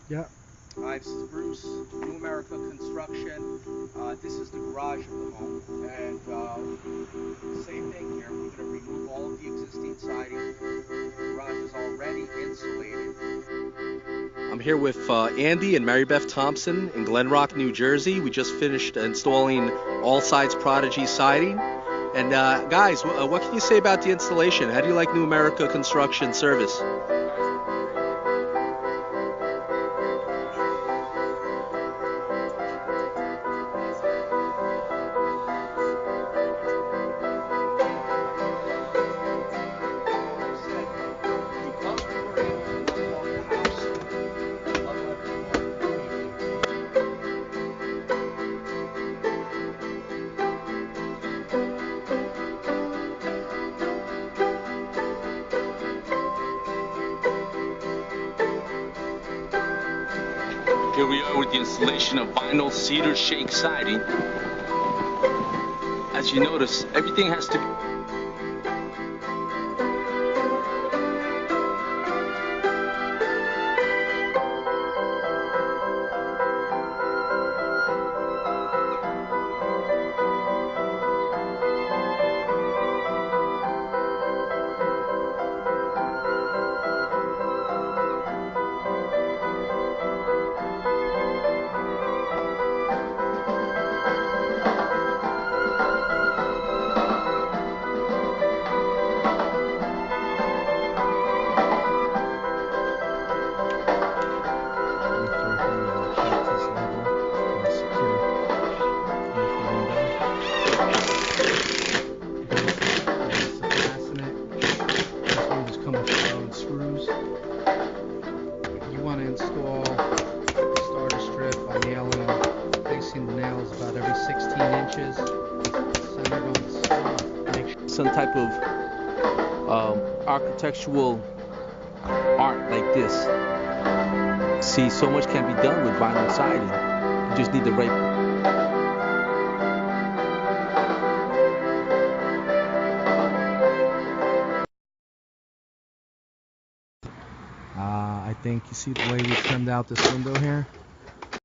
Yeah. Hi, this is Bruce, New America Construction. This is the garage of the home, and same thing here. We're going to remove all of the existing siding. Garage is already insulated. I'm here with Andy and Mary Beth Thompson in Glen Rock, New Jersey. We just finished installing All Sides Prodigy siding. And guys, what can you say about the installation? How do you like New America Construction service? Because we were able to unload the house, unload the home completely. Here we are with the installation of vinyl cedar shake siding. As you notice, everything has to Screws. You want to install the starter strip by nailing them, placing the nails about every 16 inches. Center going soft. Make sure some type of architectural art like this. See, so much can be done with vinyl siding. You just need the right. I think you see the way we trimmed out this window here.